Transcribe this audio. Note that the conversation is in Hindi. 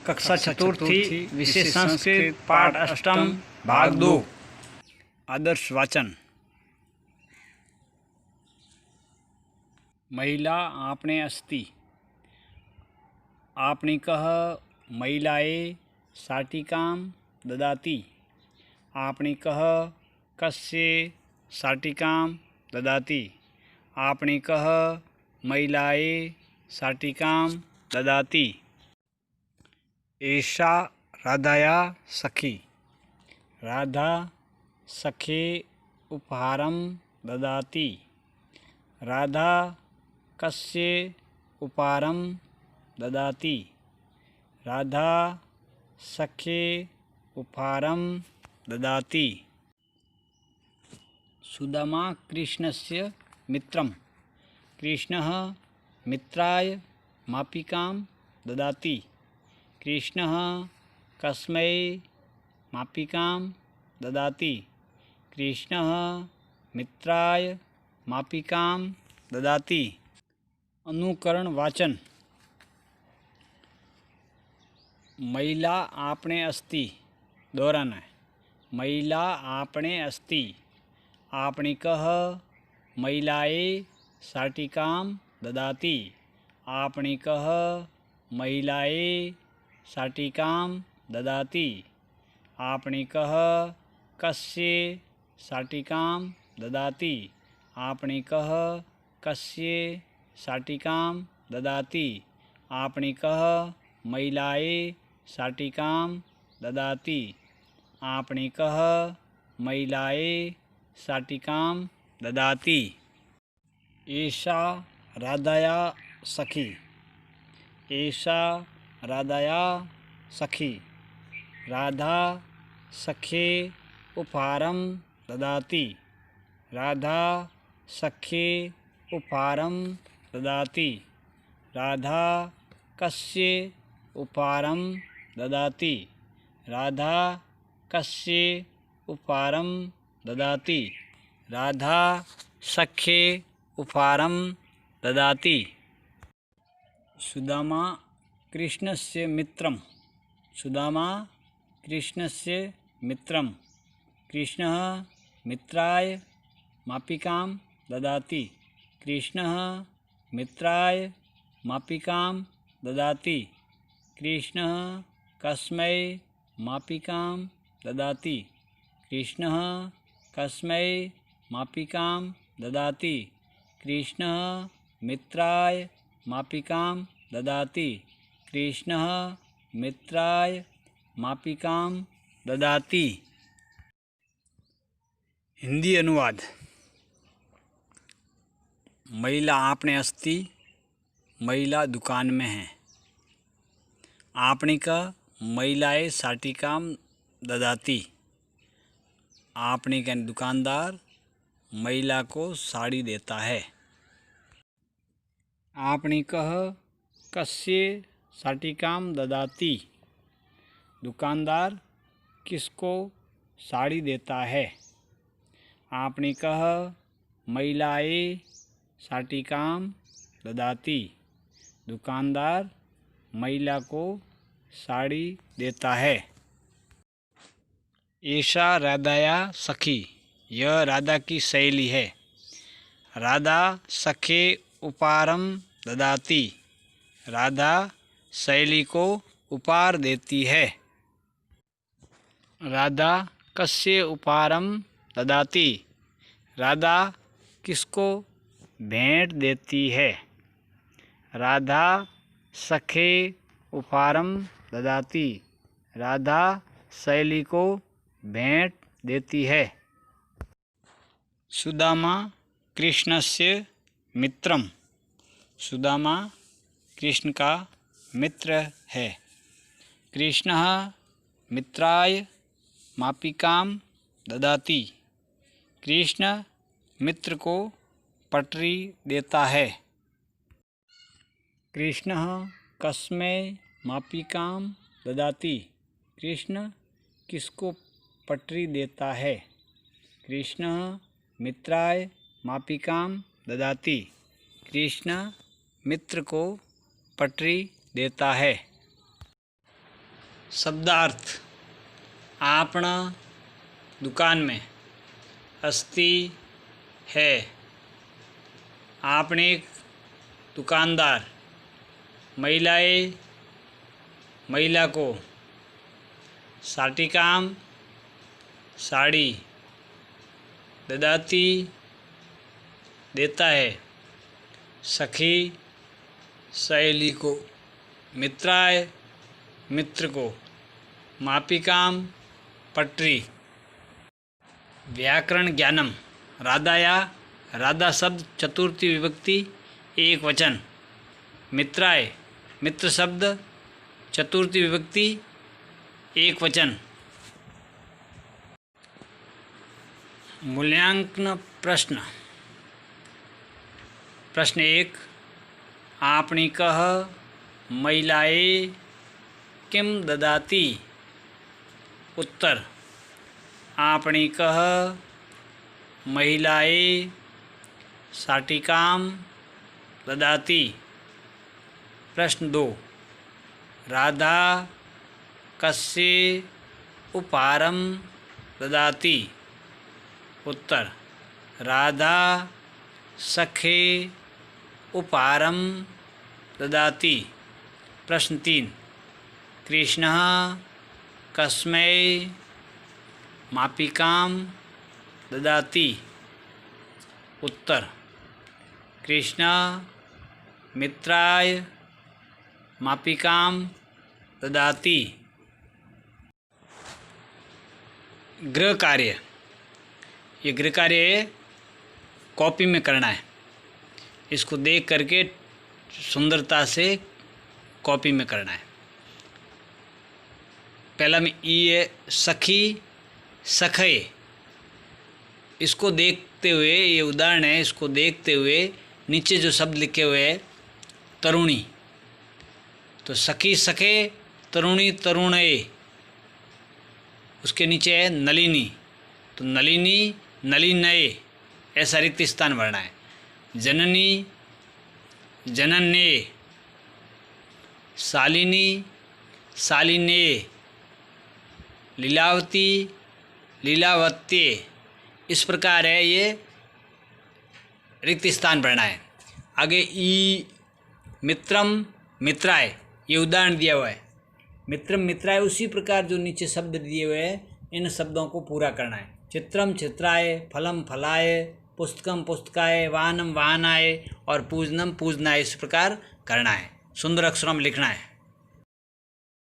कक्षा चतुर्थी विशेष संस्कृत पाठ अष्टम भाग 2। आदर्श वाचन। महिला आपणे अस्ति। आपणिकः महिलाये शाटिकां ददाति। आपणिकः कस्य शाटिकां ददाति। आपणिकः महिलाये शाटिकां ददाति। एषा राधाया सखी। राधा सखे उपहारं ददाति। राधा कस्य उपहारं ददाति। राधा सखे उपहारं ददाति। सुदामा कृष्णस्य मित्रं। कृष्णः मित्राय मापिकां ददाति। कृष्णः कस्मै मापिकां ददाति। कृष्णः मित्राय मापिकां ददाति। अनुकरण वाचन। महिला आपणे अस्ति। दोहराना है। महिला आपणे अस्ति। आपणिकः महिलाये शाटिकां ददाति। आपणिकः महिलाये शाटिकां ददाति। आपणिकः कस्य शाटिकां ददाति। आपणिकः कस्य शाटिकां ददाति। आपणिकः महिलाये शाटिकां ददाति। आपणिकः महिलाये शाटिकां ददाति। एषा राधाया सखी। एषा राधाया सखी। राधा सखे उपहारं ददाति। राधा सखे उपहारं ददाति। राधा कस्य उपहारं ददाति। राधा कस्य उपहारं ददाति। राधा सखे उपहारं ददाति। सुदामा कृष्णस्य मित्रं। सुदामा कृष्णस्य मित्रं। कृष्णः मित्राय मापिकां ददाति। कृष्णः मित्राय मापिकां ददाति। कृष्णः कस्मै मापिकां ददाति। कृष्णः कस्मै मापिकां ददाति। कृष्णः मित्राय मापिकां ददाति। कृष्णः मित्राय मापिकां ददाति। हिंदी अनुवाद। महिला आपणे अस्ति। महिला दुकान में है। आपणिकः महिलाये शाटिकां ददाति। आपणिक यानी दुकानदार महिला को साड़ी देता है। आपणिकः कस्य शाटिकां ददाति। दुकानदार किसको साड़ी देता है। आपणिकः महिलाये शाटिकां ददाति। दुकानदार महिला को साड़ी देता है। एषा राधाया सखी। यह राधा की सहेली है। राधा सखे उपहारं ददाति। राधा सहेली को उपहार देती है। राधा कस्य उपहारं ददाति। राधा किसको भेंट देती है। राधा सखे उपहारं ददाति। राधा सहेली को भेंट देती है। सुदामा कृष्णस्य मित्रं। सुदामा कृष्ण का मित्र है। कृष्णः मित्राय मापिकां ददाति। कृष्ण मित्र को पटरी देता है। कृष्णः कस्मै मापिकां ददाति। कृष्ण किसको पटरी देता है। कृष्णः मित्राय मापिकां ददाति। कृष्ण मित्र को पटरी देता है। शब्दार्थ आपण दुकान में अस्ति है। आपण एक दुकानदार महिलाएं महिला को साटिकाम साड़ी ददाती देता है। सखी सहेली को मित्राय मित्र को मापिकाम पटरी। व्याकरण ज्ञानम राधाया राधा शब्द चतुर्थी विभक्ति एक वचन। मित्राय मित्र शब्द चतुर्थी विभक्ति एक वचन। मूल्यांकन प्रश्न। प्रश्न 1 आपणिकः महिलाएं किं ददाति। उत्तर आपणिकः महिलाएं शाटिकां ददाति। प्रश्न 2 राधा कस्य उपहारं ददाति। उत्तर राधा सखे उपहारं ददाति। प्रश्न 3 कृष्णः कस्मै मापिकां ददाति। उत्तर कृष्ण मित्राय मापिकां ददाति। गृह कार्य। ये गृह कार्य कॉपी में करना है। इसको देख करके सुंदरता से कॉपी में करना है। पहला में ई है सखी सखे। इसको देखते हुए ये उदाहरण है, इसको देखते हुए नीचे जो शब्द लिखे हुए हैं तरुणी, तो सखी सखे तरुणी तरुणये। उसके नीचे है नलिनी, तो नलिनी नलिनये ऐसा रिक्त स्थान भरना है। जननी जनन्ये, शालिनी शालिन्ये, लीलावती लीलावत्ये। इस प्रकार है ये रिक्त स्थान भरना है। आगे ई मित्रम मित्राय, ये उदाहरण दिया हुआ है। मित्रम मित्राय उसी प्रकार जो नीचे शब्द दिए हुए हैं इन शब्दों को पूरा करना है। चित्रम चित्राय, फलम फलाय, पुस्तकम पुस्तकाय, वाहनम वाहनाय और पूजनम पूजनाय। इस प्रकार करना है। सुंदर अक्षरों में लिखना है।